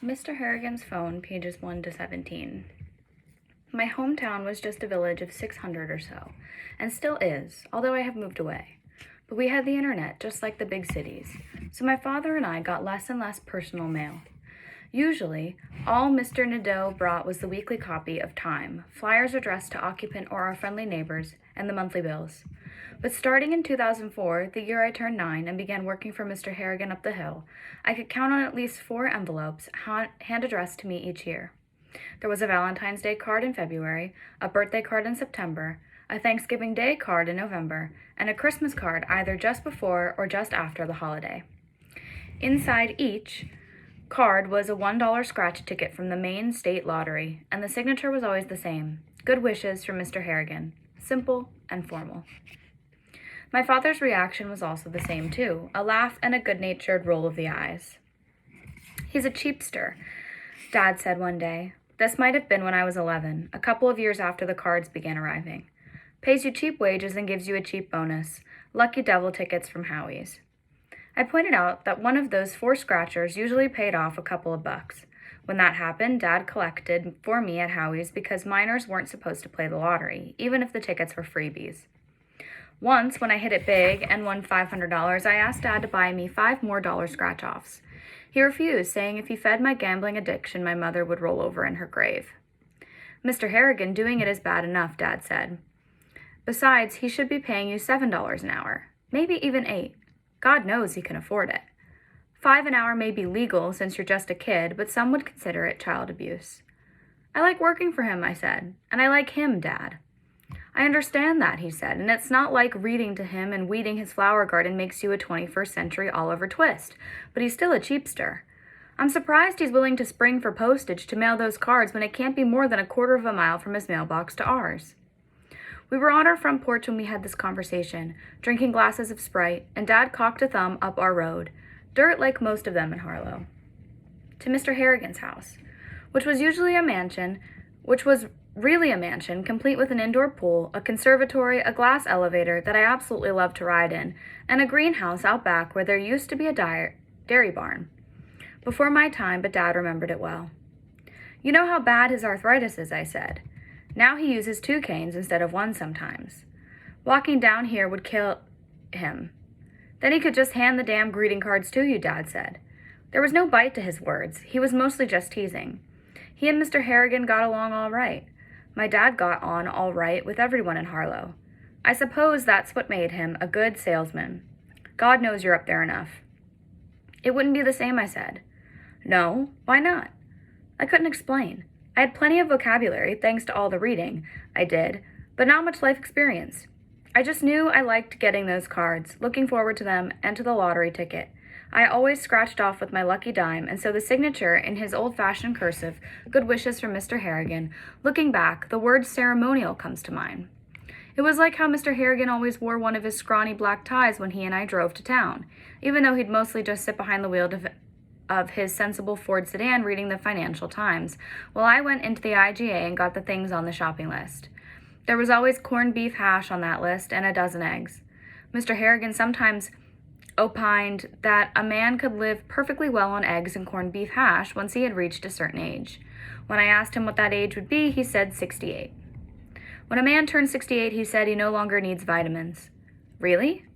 Mr. Harrigan's phone, pages 1 to 17. My hometown was just a village of 600 or so, and still is, although I have moved away. But we had the internet, just like the big cities, so my father and I got less and less personal mail. Usually, all Mr. Nadeau brought was the weekly copy of Time, flyers addressed to occupant or our friendly neighbors, and the monthly bills. But starting in 2004, the year I turned 9 and began working for Mr. Harrigan up the hill, I could count on at least 4 envelopes hand-addressed to me each year. There was a Valentine's Day card in February, a birthday card in September, a Thanksgiving Day card in November, and a Christmas card either just before or just after the holiday. Inside each card was a $1 scratch ticket from the Maine State Lottery, and the signature was always the same. Good wishes from Mr. Harrigan. Simple and formal. My father's reaction was also the same, too, a laugh and a good-natured roll of the eyes. "He's a cheapster," Dad said one day. This might have been when I was 11, a couple of years after the cards began arriving. "Pays you cheap wages and gives you a cheap bonus. Lucky devil tickets from Howie's." I pointed out that one of those 4 scratchers usually paid off a couple of bucks. When that happened, Dad collected for me at Howie's because minors weren't supposed to play the lottery, even if the tickets were freebies. Once, when I hit it big and won $500, I asked Dad to buy me 5 more dollar scratch-offs. He refused, saying if he fed my gambling addiction, my mother would roll over in her grave. "Mr. Harrigan, doing it is bad enough," Dad said. "Besides, he should be paying you $7 an hour, maybe even $8. God knows he can afford it. $5 an hour may be legal since you're just a kid, but some would consider it child abuse." "I like working for him," I said, "and I like him, Dad." "I understand that," he said, "and it's not like reading to him and weeding his flower garden makes you a 21st century Oliver Twist, but he's still a cheapster. I'm surprised he's willing to spring for postage to mail those cards when it can't be more than a quarter of a mile from his mailbox to ours." We were on our front porch when we had this conversation, drinking glasses of Sprite, and Dad cocked a thumb up our road, dirt like most of them in Harlow, to Mr. Harrigan's house, which was really a mansion, complete with an indoor pool, a conservatory, a glass elevator that I absolutely loved to ride in, and a greenhouse out back where there used to be a dairy barn. Before my time, but Dad remembered it well. "You know how bad his arthritis is," I said. "Now he uses 2 canes instead of 1 sometimes. Walking down here would kill him." "Then he could just hand the damn greeting cards to you," Dad said. There was no bite to his words. He was mostly just teasing. He and Mr. Harrigan got along all right. My dad got on all right with everyone in Harlow. I suppose that's what made him a good salesman. God knows you're up there enough. "It wouldn't be the same," I said. "No? Why not?" I couldn't explain. I had plenty of vocabulary, thanks to all the reading I did, but not much life experience. I just knew I liked getting those cards, looking forward to them, and to the lottery ticket. I always scratched off with my lucky dime, and so the signature in his old-fashioned cursive, "Good wishes from Mr. Harrigan," looking back, the word ceremonial comes to mind. It was like how Mr. Harrigan always wore one of his scrawny black ties when he and I drove to town, even though he'd mostly just sit behind the wheel of his sensible Ford sedan reading the Financial Times, while I went into the IGA and got the things on the shopping list. There was always corned beef hash on that list and a dozen eggs. Mr. Harrigan sometimes opined that a man could live perfectly well on eggs and corned beef hash once he had reached a certain age. When I asked him what that age would be, he said 68. When a man turns 68, he said he no longer needs vitamins. "Really?"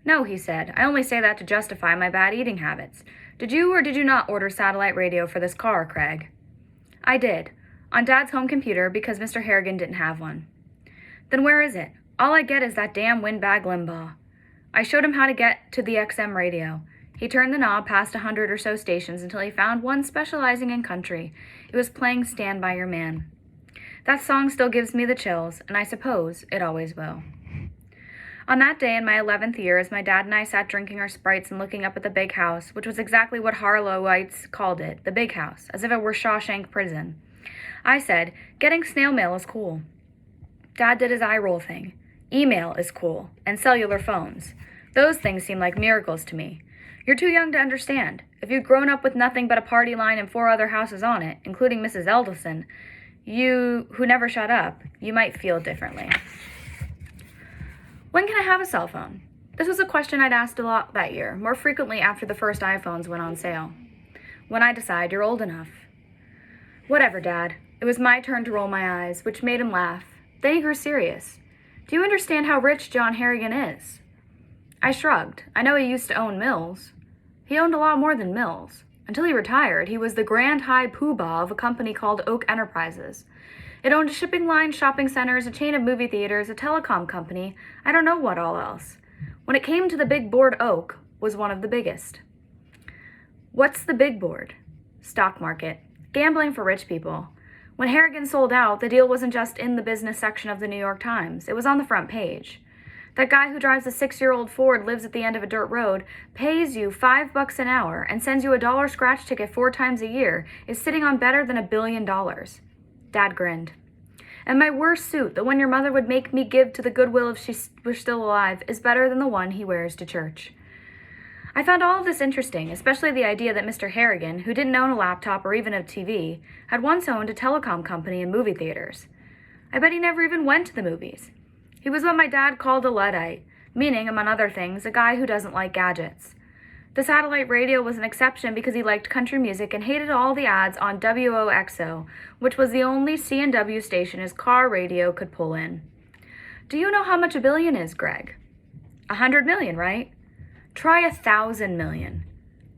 "No," he said. "I only say that to justify my bad eating habits. Did you or did you not order satellite radio for this car, Craig?" "I did. On Dad's home computer because Mr. Harrigan didn't have one." "Then where is it? All I get is that damn windbag Limbaugh." I showed him how to get to the XM radio. He turned the knob past 100 or so stations until he found one specializing in country. It was playing "Stand By Your Man." That song still gives me the chills, and I suppose it always will. On that day in my 11th year, as my dad and I sat drinking our Sprites and looking up at the big house, which was exactly what Harlowites called it, the big house, as if it were Shawshank Prison, I said, "Getting snail mail is cool." Dad did his eye roll thing. "Email is cool, and cellular phones. Those things seem like miracles to me. You're too young to understand. If you'd grown up with nothing but a party line and 4 other houses on it, including Mrs. Eldelson, who never shut up, you might feel differently." When can I have a cell phone? This was a question I'd asked a lot that year, more frequently after the first iPhones went on sale. When I decide you're old enough. Whatever, Dad. It was my turn to roll my eyes, which made him laugh. Then he grew serious. Do you understand how rich John Harrigan is? I shrugged. I know he used to own mills. He owned a lot more than mills. Until he retired, he was the grand high poobah of a company called Oak Enterprises. It owned a shipping line, shopping centers, a chain of movie theaters, a telecom company, I don't know what all else. When it came to the big board, Oak was one of the biggest. What's the big board? Stock market. Gambling for rich people. When Harrigan sold out, the deal wasn't just in the business section of the New York Times. It was on the front page. That guy who drives a 6-year-old Ford, lives at the end of a dirt road, pays you $5 an hour, and sends you a $1 scratch ticket 4 times a year, is sitting on better than $1 billion. Dad grinned. And my worst suit, the one your mother would make me give to the Goodwill if she were still alive, is better than the one he wears to church. I found all of this interesting, especially the idea that Mr. Harrigan, who didn't own a laptop or even a TV, had once owned a telecom company and movie theaters. I bet he never even went to the movies. He was what my dad called a Luddite, meaning, among other things, a guy who doesn't like gadgets. The satellite radio was an exception because he liked country music and hated all the ads on WOXO, which was the only C&W station his car radio could pull in. Do you know how much $1 billion is, Greg? 100 million, right? Try 1,000 million.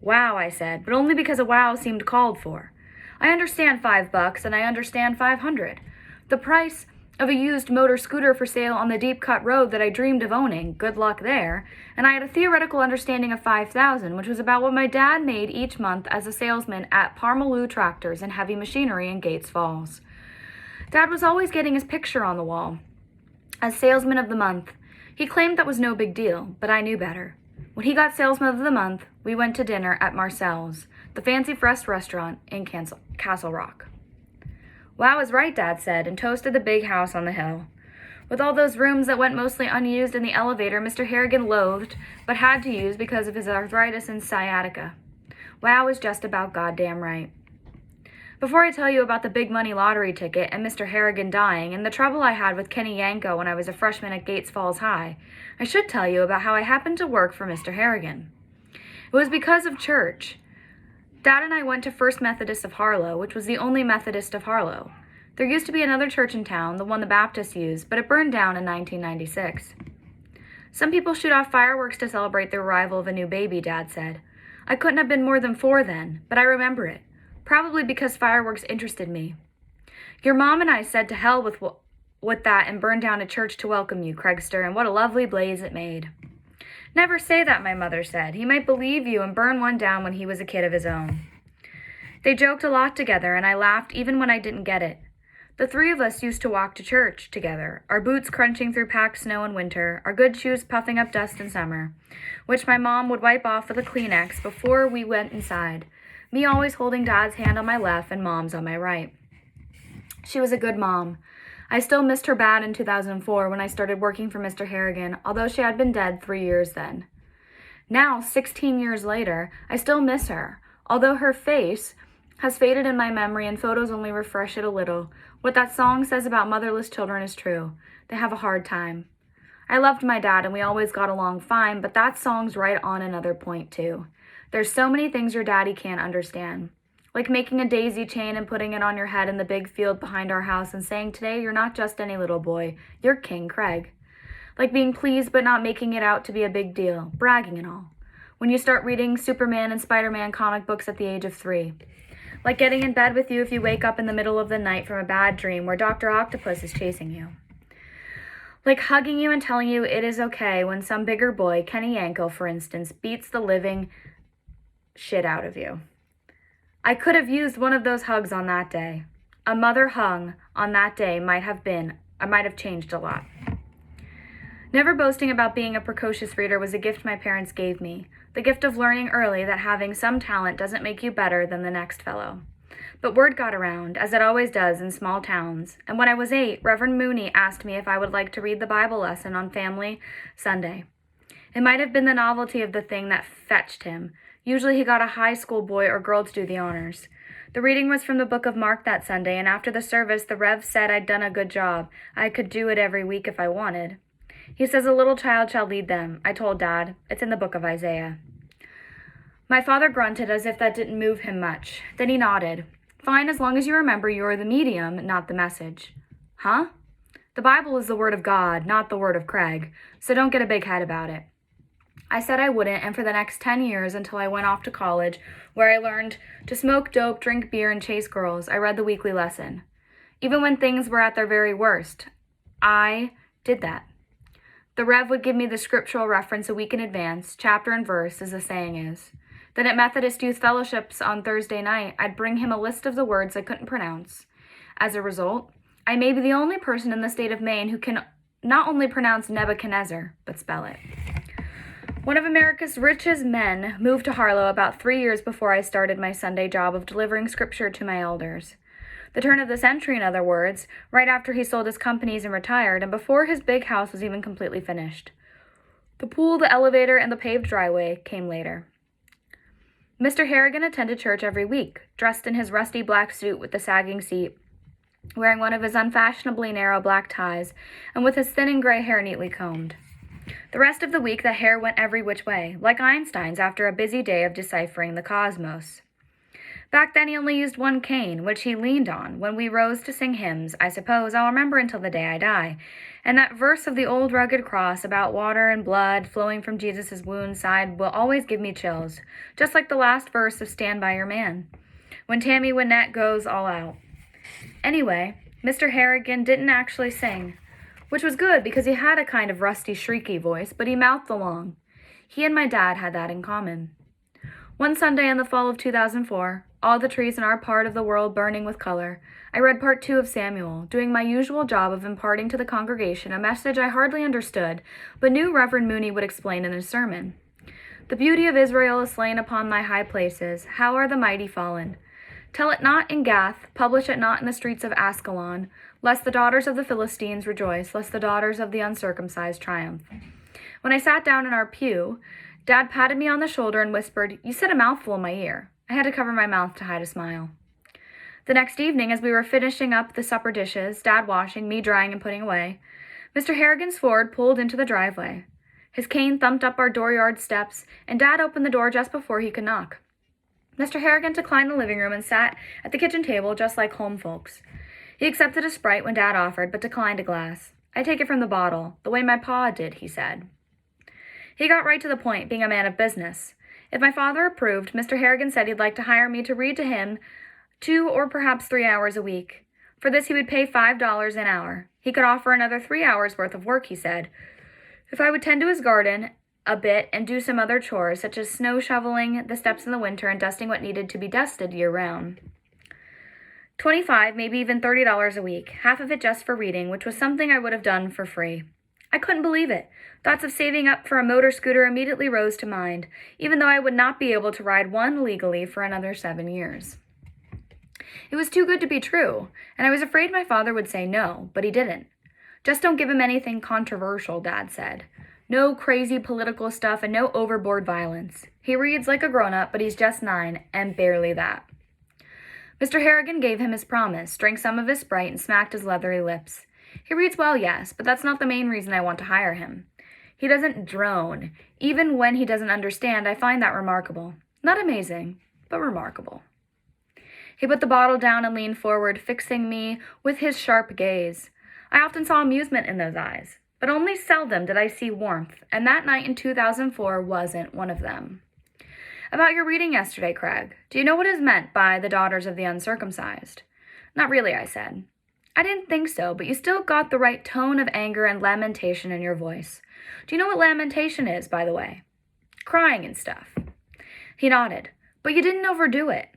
Wow, I said, but only because a wow seemed called for. I understand $5 and I understand 500. The price of a used motor scooter for sale on the deep cut road that I dreamed of owning, good luck there, and I had a theoretical understanding of 5,000, which was about what my dad made each month as a salesman at Parmalu Tractors and Heavy Machinery in Gates Falls. Dad was always getting his picture on the wall as Salesman of the Month. He claimed that was no big deal, but I knew better. When he got Salesman of the Month, we went to dinner at Marcel's, the fancy fresh restaurant in Castle Rock. Wow is right, Dad said, and toasted the big house on the hill. With all those rooms that went mostly unused in the elevator Mr. Harrigan loathed, but had to use because of his arthritis and sciatica. Wow is just about goddamn right. Before I tell you about the big money lottery ticket and Mr. Harrigan dying and the trouble I had with Kenny Yanko when I was a freshman at Gates Falls High, I should tell you about how I happened to work for Mr. Harrigan. It was because of church. Dad and I went to First Methodist of Harlow, which was the only Methodist of Harlow. There used to be another church in town, the one the Baptists used, but it burned down in 1996. Some people shoot off fireworks to celebrate the arrival of a new baby, Dad said. I couldn't have been more than 4 then, but I remember it, probably because fireworks interested me. Your mom and I said to hell with that and burned down a church to welcome you, Craigster, and what a lovely blaze it made. Never say that, my mother said. He might believe you and burn one down when he was a kid of his own. They joked a lot together, and I laughed even when I didn't get it. The 3 of us used to walk to church together, our boots crunching through packed snow in winter, our good shoes puffing up dust in summer, which my mom would wipe off with a Kleenex before we went inside, me always holding Dad's hand on my left and Mom's on my right. She was a good mom. I still missed her bad in 2004 when I started working for Mr. Harrigan, although she had been dead 3 years then. Now, 16 years later, I still miss her, although her face has faded in my memory and photos only refresh it a little. What that song says about motherless children is true. They have a hard time. I loved my dad and we always got along fine, but that song's right on another point too. There's so many things your daddy can't understand. Like making a daisy chain and putting it on your head in the big field behind our house and saying, today you're not just any little boy, you're King Craig. Like being pleased but not making it out to be a big deal, bragging and all. When you start reading Superman and Spider-Man comic books at the age of 3. Like getting in bed with you if you wake up in the middle of the night from a bad dream where Dr. Octopus is chasing you. Like hugging you and telling you it is okay when some bigger boy, Kenny Yanko for instance, beats the living shit out of you. I could have used one of those hugs on that day. A mother hug on that day might have changed a lot. Never boasting about being a precocious reader was a gift my parents gave me, the gift of learning early that having some talent doesn't make you better than the next fellow. But word got around, as it always does in small towns, and when I was 8, Reverend Mooney asked me if I would like to read the Bible lesson on Family Sunday. It might have been the novelty of the thing that fetched him. Usually he got a high school boy or girl to do the honors. The reading was from the book of Mark that Sunday, and after the service, the Rev said I'd done a good job. I could do it every week if I wanted. He says a little child shall lead them. I told Dad. It's in the book of Isaiah. My father grunted as if that didn't move him much. Then he nodded. Fine, as long as you remember you're the medium, not the message. Huh? The Bible is the word of God, not the word of Craig, so don't get a big head about it. I said I wouldn't, and for the next 10 years until I went off to college, where I learned to smoke dope, drink beer, and chase girls, I read the weekly lesson. Even when things were at their very worst, I did that. The Rev would give me the scriptural reference a week in advance, chapter and verse, as the saying is. Then at Methodist Youth Fellowships on Thursday night, I'd bring him a list of the words I couldn't pronounce. As a result, I may be the only person in the state of Maine who can not only pronounce Nebuchadnezzar, but spell it. One of America's richest men moved to Harlow about 3 years before I started my Sunday job of delivering scripture to my elders. The turn of the century, in other words, right after he sold his companies and retired, and before his big house was even completely finished. The pool, the elevator, and the paved driveway came later. Mr. Harrigan attended church every week, dressed in his rusty black suit with the sagging seat, wearing one of his unfashionably narrow black ties, and with his thinning gray hair neatly combed. The rest of the week, the hair went every which way, like Einstein's after a busy day of deciphering the cosmos. Back then, he only used one cane, which he leaned on when we rose to sing hymns, I suppose I'll remember until the day I die, and that verse of the old rugged cross about water and blood flowing from Jesus' wound side will always give me chills, just like the last verse of Stand By Your Man, when Tammy Wynette goes all out. Anyway, Mr. Harrigan didn't actually sing, which was good because he had a kind of rusty, shrieky voice, but he mouthed along. He and my dad had that in common. One Sunday in the fall of 2004, all the trees in our part of the world burning with color, I read part 2 of Samuel, doing my usual job of imparting to the congregation a message I hardly understood, but knew Reverend Mooney would explain in his sermon. The beauty of Israel is slain upon thy high places. How are the mighty fallen? Tell it not in Gath, publish it not in the streets of Ascalon, lest the daughters of the Philistines rejoice, lest the daughters of the uncircumcised triumph. When I sat down in our pew, Dad patted me on the shoulder and whispered, "You said a mouthful in my ear." I had to cover my mouth to hide a smile. The next evening, as we were finishing up the supper dishes, Dad washing, me drying and putting away, Mr. Harrigan's Ford pulled into the driveway. His cane thumped up our dooryard steps, and Dad opened the door just before he could knock. Mr. Harrigan declined the living room and sat at the kitchen table just like home folks. He accepted a Sprite when Dad offered, but declined a glass. "I take it from the bottle, the way my pa did," he said. He got right to the point, being a man of business. If my father approved, Mr. Harrigan said he'd like to hire me to read to him 2 or perhaps 3 hours a week. For this, he would pay $5 an hour. He could offer another 3 hours worth of work, he said, if I would tend to his garden a bit and do some other chores, such as snow shoveling the steps in the winter and dusting what needed to be dusted year-round. 25, maybe even $30 a week, half of it just for reading, which was something I would have done for free. I couldn't believe it. Thoughts of saving up for a motor scooter immediately rose to mind, even though I would not be able to ride one legally for another 7 years. It was too good to be true, and I was afraid my father would say no, but he didn't. "Just don't give him anything controversial," Dad said. "No crazy political stuff and no overboard violence. He reads like a grown-up, but he's just 9, and barely that." Mr. Harrigan gave him his promise, drank some of his Sprite, and smacked his leathery lips. "He reads well, yes, but that's not the main reason I want to hire him. He doesn't drone. Even when he doesn't understand, I find that remarkable. Not amazing, but remarkable." He put the bottle down and leaned forward, fixing me with his sharp gaze. I often saw amusement in those eyes, but only seldom did I see warmth, and that night in 2004 wasn't one of them. "About your reading yesterday, Craig, do you know what is meant by the daughters of the uncircumcised?" "Not really," I said. "I didn't think so, but you still got the right tone of anger and lamentation in your voice. Do you know what lamentation is, by the way?" "Crying and stuff." He nodded. "But you didn't overdo it.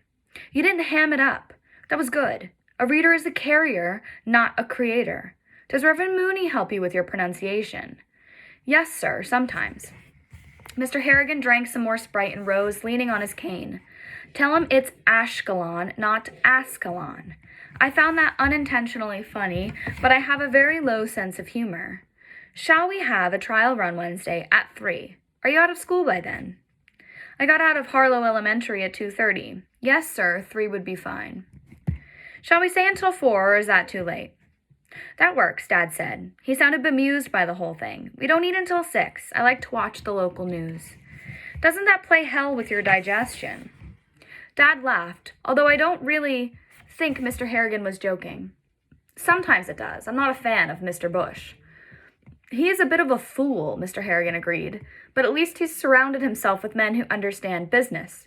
You didn't ham it up. That was good. A reader is a carrier, not a creator. Does Reverend Mooney help you with your pronunciation?" "Yes, sir, sometimes." Mr. Harrigan drank some more Sprite and rose, leaning on his cane. "Tell him it's Ashkelon, not Ascalon." I found that unintentionally funny, but I have a very low sense of humor. "Shall we have a trial run Wednesday at 3? Are you out of school by then?" I got out of Harlow Elementary at 2:30. "Yes, sir, 3 would be fine." "Shall we stay until 4, or is that too late?" "That works," Dad said. He sounded bemused by the whole thing. "We don't eat until 6. I like to watch the local news." Doesn't that play hell with your digestion? Dad laughed, although I don't really think Mr. Harrigan was joking. Sometimes it does. I'm not a fan of Mr. Bush. He is a bit of a fool, Mr. Harrigan agreed, but at least he's surrounded himself with men who understand business.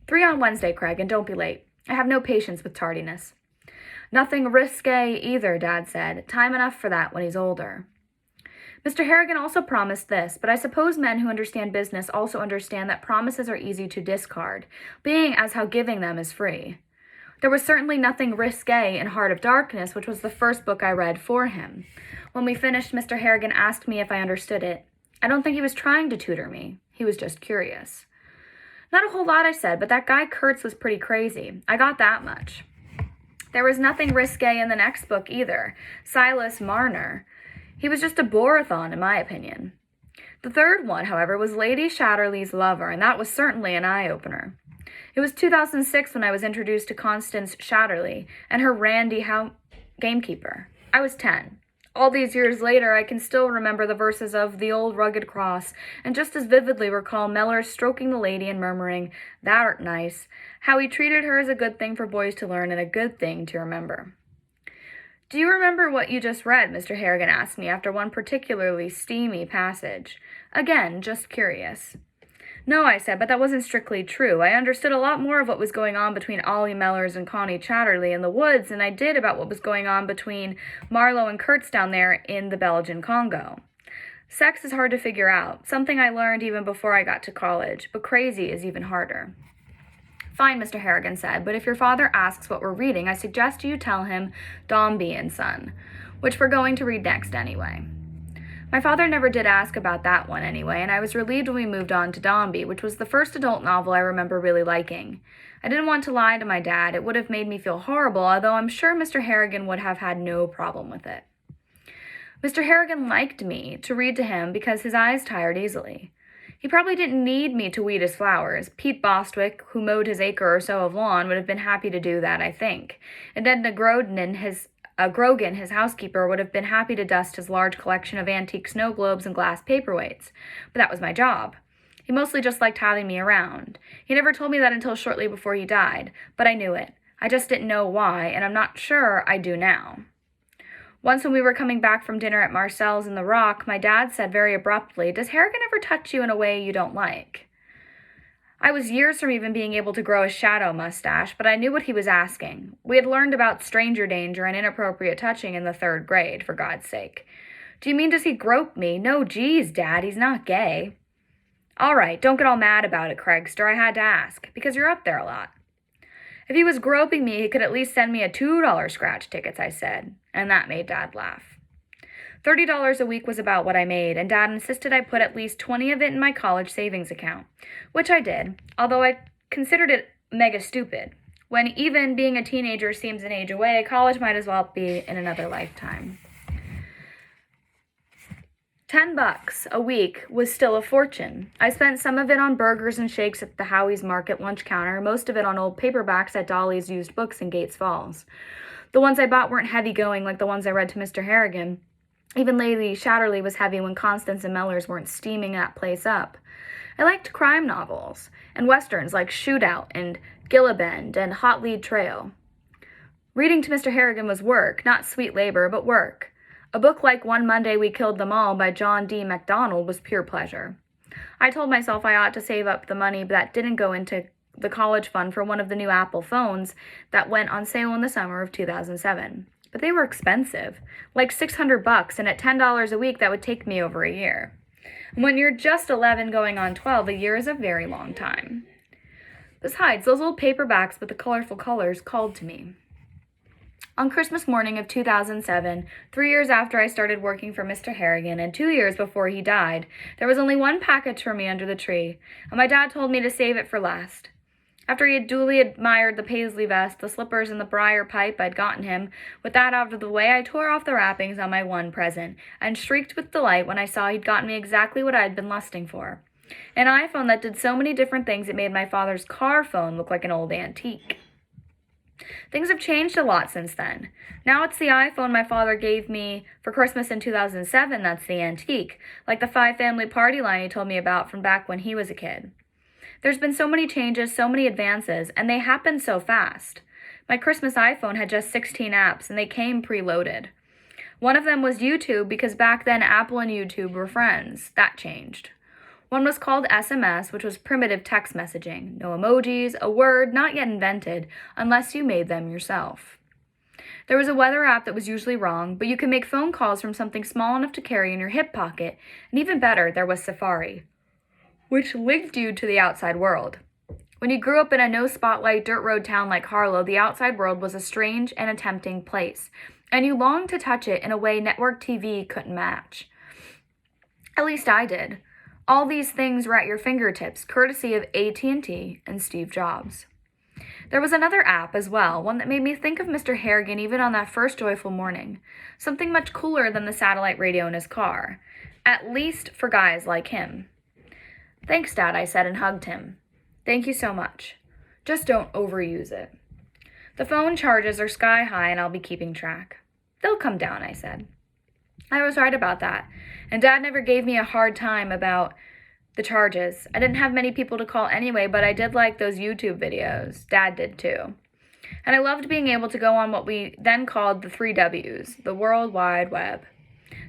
3 on Wednesday, Craig, and don't be late. I have no patience with tardiness. Nothing risque either, Dad said. Time enough for that when he's older. Mr. Harrigan also promised this, but I suppose men who understand business also understand that promises are easy to discard, being as how giving them is free. There was certainly nothing risque in Heart of Darkness, which was the first book I read for him. When we finished, Mr. Harrigan asked me if I understood it. I don't think he was trying to tutor me. He was just curious. Not a whole lot, I said, but that guy Kurtz was pretty crazy. I got that much. There was nothing risque in the next book either, Silas Marner. He was just a borathon, in my opinion. The third one, however, was Lady Shatterley's Lover, and that was certainly an eye-opener. It was 2006 when I was introduced to Constance Shatterley and her randy gamekeeper. I was 10. All these years later, I can still remember the verses of The Old Rugged Cross, and just as vividly recall Mellor stroking the lady and murmuring, "Thou'rt nice," how he treated her as a good thing for boys to learn and a good thing to remember. Do you remember what you just read? Mr. Harrigan asked me after one particularly steamy passage. Again, just curious. No, I said, but that wasn't strictly true. I understood a lot more of what was going on between Ollie Mellors and Connie Chatterley in the woods than I did about what was going on between Marlowe and Kurtz down there in the Belgian Congo. Sex is hard to figure out, something I learned even before I got to college, but crazy is even harder. Fine, Mr. Harrigan said, but if your father asks what we're reading, I suggest you tell him Dombey and Son, which we're going to read next anyway. My father never did ask about that one anyway, and I was relieved when we moved on to Dombey, which was the first adult novel I remember really liking. I didn't want to lie to my dad. It would have made me feel horrible, although I'm sure Mr. Harrigan would have had no problem with it. Mr. Harrigan liked me to read to him because his eyes tired easily. He probably didn't need me to weed his flowers. Pete Bostwick, who mowed his acre or so of lawn, would have been happy to do that, I think. And Edna Grogan, his housekeeper, would have been happy to dust his large collection of antique snow globes and glass paperweights. But that was my job. He mostly just liked having me around. He never told me that until shortly before he died, but I knew it. I just didn't know why, and I'm not sure I do now. Once when we were coming back from dinner at Marcel's in the Rock, my dad said very abruptly, "Does Harrigan ever touch you in a way you don't like?" I was years from even being able to grow a shadow mustache, but I knew what he was asking. We had learned about stranger danger and inappropriate touching in the 3rd grade, for God's sake. Do you mean does he grope me? No, geez, Dad, he's not gay. All right, don't get all mad about it, Craigster. I had to ask, because you're up there a lot. If he was groping me, he could at least send me a $2 scratch tickets, I said, and that made Dad laugh. $30 a week was about what I made, and Dad insisted I put at least 20 of it in my college savings account, which I did, although I considered it mega stupid. When even being a teenager seems an age away, college might as well be in another lifetime. $10 a week was still a fortune. I spent some of it on burgers and shakes at the Howie's Market lunch counter, most of it on old paperbacks at Dolly's Used Books in Gates Falls. The ones I bought weren't heavy-going like the ones I read to Mr. Harrigan. Even Lady Shatterley was heavy when Constance and Mellors weren't steaming that place up. I liked crime novels, and westerns like Shootout and Gillibend and Hot Lead Trail. Reading to Mr. Harrigan was work, not sweet labor, but work. A book like One Monday We Killed Them All by John D. MacDonald was pure pleasure. I told myself I ought to save up the money, but that didn't go into the college fund for one of the new Apple phones that went on sale in the summer of 2007. But they were expensive, like $600, and at $10 a week, that would take me over a year. And when you're just 11 going on 12, a year is a very long time. Besides, those old paperbacks with the colorful colors called to me. On Christmas morning of 2007, 3 years after I started working for Mr. Harrigan and 2 years before he died, there was only one package for me under the tree, and my dad told me to save it for last. After he had duly admired the paisley vest, the slippers, and the briar pipe I'd gotten him, with that out of the way, I tore off the wrappings on my one present, and shrieked with delight when I saw he'd gotten me exactly what I'd been lusting for. An iPhone that did so many different things it made my father's car phone look like an old antique. Things have changed a lot since then. Now it's the iPhone my father gave me for Christmas in 2007 that's the antique, like the 5-family party line he told me about from back when he was a kid. There's been so many changes, so many advances, and they happened so fast. My Christmas iPhone had just 16 apps, and they came preloaded. One of them was YouTube because back then Apple and YouTube were friends. That changed. One was called SMS, which was primitive text messaging. No emojis, a word not yet invented, unless you made them yourself. There was a weather app that was usually wrong, but you could make phone calls from something small enough to carry in your hip pocket, and even better, there was Safari, which linked you to the outside world. When you grew up in a no-spotlight dirt road town like Harlow, the outside world was a strange and a tempting place, and you longed to touch it in a way network TV couldn't match. At least I did. All these things were at your fingertips, courtesy of AT&T and Steve Jobs. There was another app as well, one that made me think of Mr. Harrigan even on that first joyful morning. Something much cooler than the satellite radio in his car. At least for guys like him. "Thanks, Dad," I said and hugged him. "Thank you so much. Just don't overuse it. The phone charges are sky high and I'll be keeping track." "They'll come down," I said. I was right about that, and Dad never gave me a hard time about the charges. I didn't have many people to call anyway, but I did like those YouTube videos. Dad did too. And I loved being able to go on what we then called the 3 Ws, the World Wide Web.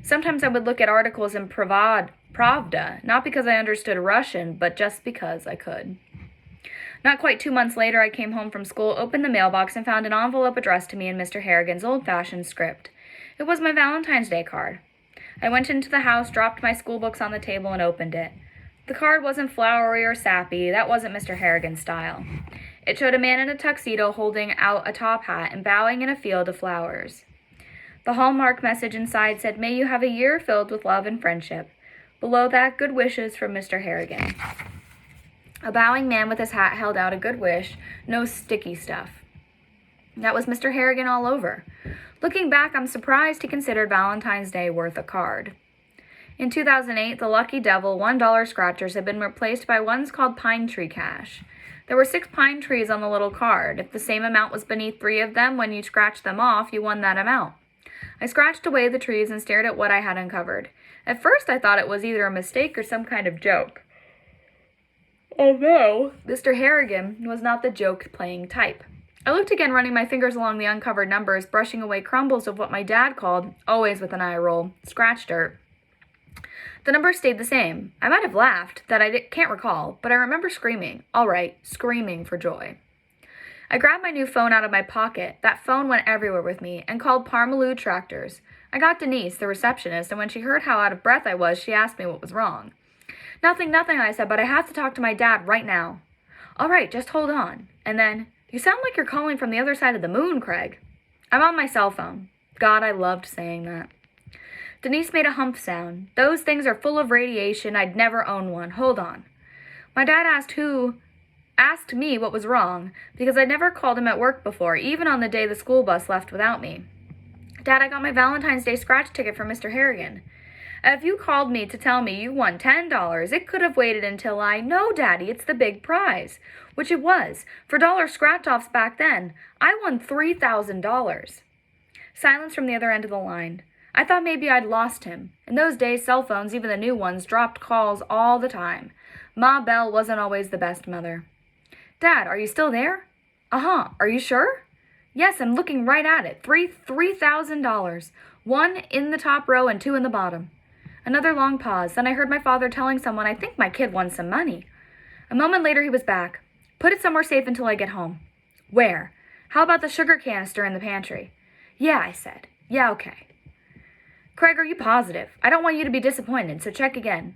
Sometimes I would look at articles in Pravda, not because I understood Russian, but just because I could. Not quite 2 months later, I came home from school, opened the mailbox, and found an envelope addressed to me in Mr. Harrigan's old-fashioned script. It was my Valentine's Day card. I went into the house, dropped my school books on the table, and opened it. The card wasn't flowery or sappy. That wasn't Mr. Harrigan's style. It showed a man in a tuxedo holding out a top hat and bowing in a field of flowers. The hallmark message inside said, "May you have a year filled with love and friendship." Below that, good wishes from Mr. Harrigan. A bowing man with his hat held out a good wish, no sticky stuff. That was Mr. Harrigan all over. Looking back, I'm surprised he considered Valentine's Day worth a card. In 2008, the Lucky Devil $1 scratchers had been replaced by ones called Pine Tree Cash. There were 6 pine trees on the little card. If the same amount was beneath 3 of them, when you scratched them off, you won that amount. I scratched away the trees and stared at what I had uncovered. At first, I thought it was either a mistake or some kind of joke. Although Mr. Harrigan was not the joke-playing type. I looked again, running my fingers along the uncovered numbers, brushing away crumbles of what my dad called, always with an eye roll, scratch dirt. The numbers stayed the same. I might have laughed, that I can't recall, but I remember screaming. All right, screaming for joy. I grabbed my new phone out of my pocket. That phone went everywhere with me, and called Parmalu Tractors. I got Denise, the receptionist, and when she heard how out of breath I was, she asked me what was wrong. Nothing, I said, but I have to talk to my dad right now. All right, just hold on. And then, "You sound like you're calling from the other side of the moon, Craig." "I'm on my cell phone." God, I loved saying that. Denise made a humph sound. "Those things are full of radiation. I'd never own one. Hold on." My dad asked me what was wrong, because I'd never called him at work before, even on the day the school bus left without me. "Dad, I got my Valentine's Day scratch ticket from Mr. Harrigan." "If you called me to tell me you won $10, it could have waited until "No, Daddy, it's the big prize." Which it was. For dollar scratch-offs back then, I won $3,000. Silence from the other end of the line. I thought maybe I'd lost him. In those days, cell phones, even the new ones, dropped calls all the time. Ma Bell wasn't always the best mother. "Dad, are you still there?" "Uh-huh. Are you sure?" "Yes, I'm looking right at it. $3,000. 1 in the top row and 2 in the bottom." Another long pause. Then I heard my father telling someone, "I think my kid won some money." A moment later, he was back. "Put it somewhere safe until I get home." "Where?" "How about the sugar canister in the pantry?" "Yeah," I said. "Yeah, okay." "Craig, are you positive? I don't want you to be disappointed, so check again."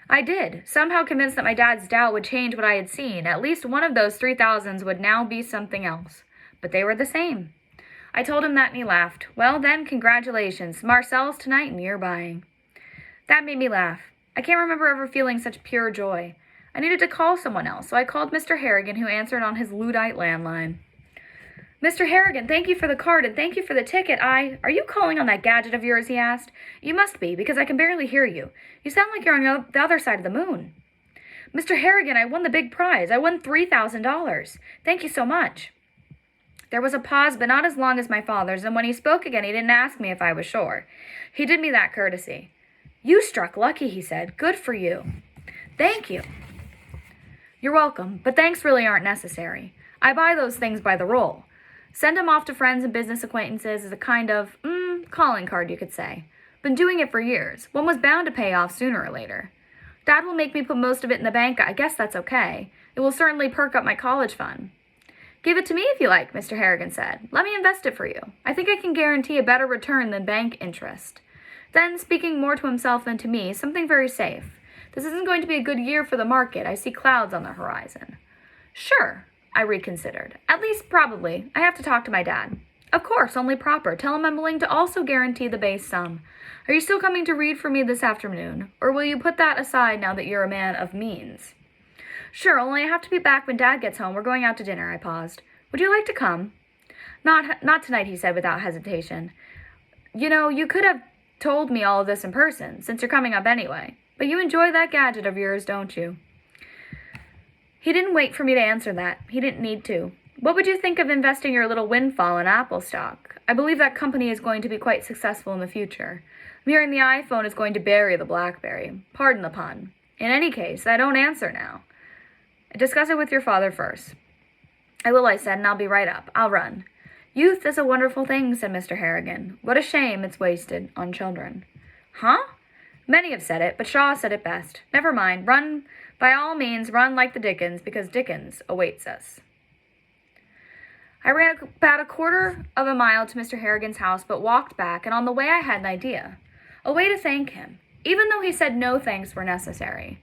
I did, somehow convinced that my dad's doubt would change what I had seen. At least one of those 3,000s would now be something else. But they were the same. I told him that and he laughed. "Well then, congratulations. Marcel's tonight and you're buying." That made me laugh. I can't remember ever feeling such pure joy. I needed to call someone else, so I called Mr. Harrigan, who answered on his Luddite landline. "Mr. Harrigan, thank you for the card and thank you for the ticket. Are you calling on that gadget of yours?" he asked. "You must be, because I can barely hear you. You sound like you're on the other side of the moon." "Mr. Harrigan, I won the big prize. I won $3,000. Thank you so much." There was a pause, but not as long as my father's, and when he spoke again, he didn't ask me if I was sure. He did me that courtesy. "You struck lucky," he said. "Good for you." "Thank you." You're welcome, but thanks really aren't necessary. I buy those things by the roll. Send 'em off to friends and business acquaintances as a kind of, calling card, you could say. Been doing it for years. One was bound to pay off sooner or later. Dad will make me put most of it in the bank. I guess that's okay. It will certainly perk up my college fund. Give it to me if you like, Mr. Harrigan said. Let me invest it for you. I think I can guarantee a better return than bank interest. Then, speaking more to himself than to me, something very safe. This isn't going to be a good year for the market. I see clouds on the horizon. Sure, I reconsidered. At least, probably. I have to talk to my dad. Of course, only proper. Tell him I'm willing to also guarantee the base sum. Are you still coming to read for me this afternoon? Or will you put that aside now that you're a man of means? Sure, only I have to be back when Dad gets home. We're going out to dinner, I paused. Would you like to come? Not tonight, he said without hesitation. You know, you could have told me all of this in person, since you're coming up anyway. But you enjoy that gadget of yours, don't you? He didn't wait for me to answer that. He didn't need to. What would you think of investing your little windfall in Apple stock? I believe that company is going to be quite successful in the future. I'm hearing the iPhone is going to bury the BlackBerry. Pardon the pun. In any case, I don't answer now. Discuss it with your father first. I will, I said, and I'll be right up. I'll run. Youth is a wonderful thing, said Mr. Harrigan. What a shame it's wasted on children. Huh? Many have said it, but Shaw said it best. Never mind. Run, by all means, run like the Dickens, because Dickens awaits us. I ran about a quarter of a mile to Mr. Harrigan's house, but walked back, and on the way I had an idea. A way to thank him, even though he said no thanks were necessary.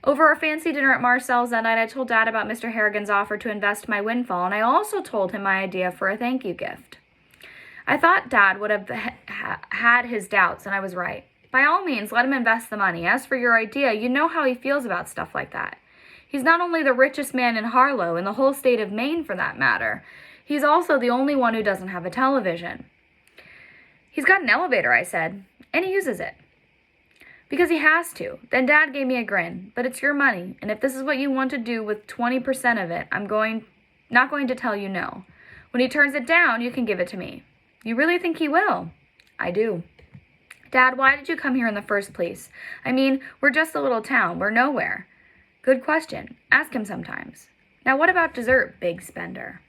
Over our fancy dinner at Marcel's that night, I told Dad about Mr. Harrigan's offer to invest my windfall, and I also told him my idea for a thank you gift. I thought Dad would have had his doubts, and I was right. By all means, let him invest the money. As for your idea, you know how he feels about stuff like that. He's not only the richest man in Harlow, in the whole state of Maine for that matter, he's also the only one who doesn't have a television. He's got an elevator, I said, and he uses it. Because he has to. Then Dad gave me a grin. But it's your money, and if this is what you want to do with 20% of it, I'm not going to tell you no. When he turns it down, you can give it to me. You really think he will? I do. Dad, why did you come here in the first place? I mean, we're just a little town. We're nowhere. Good question. Ask him sometimes. Now what about dessert, big spender?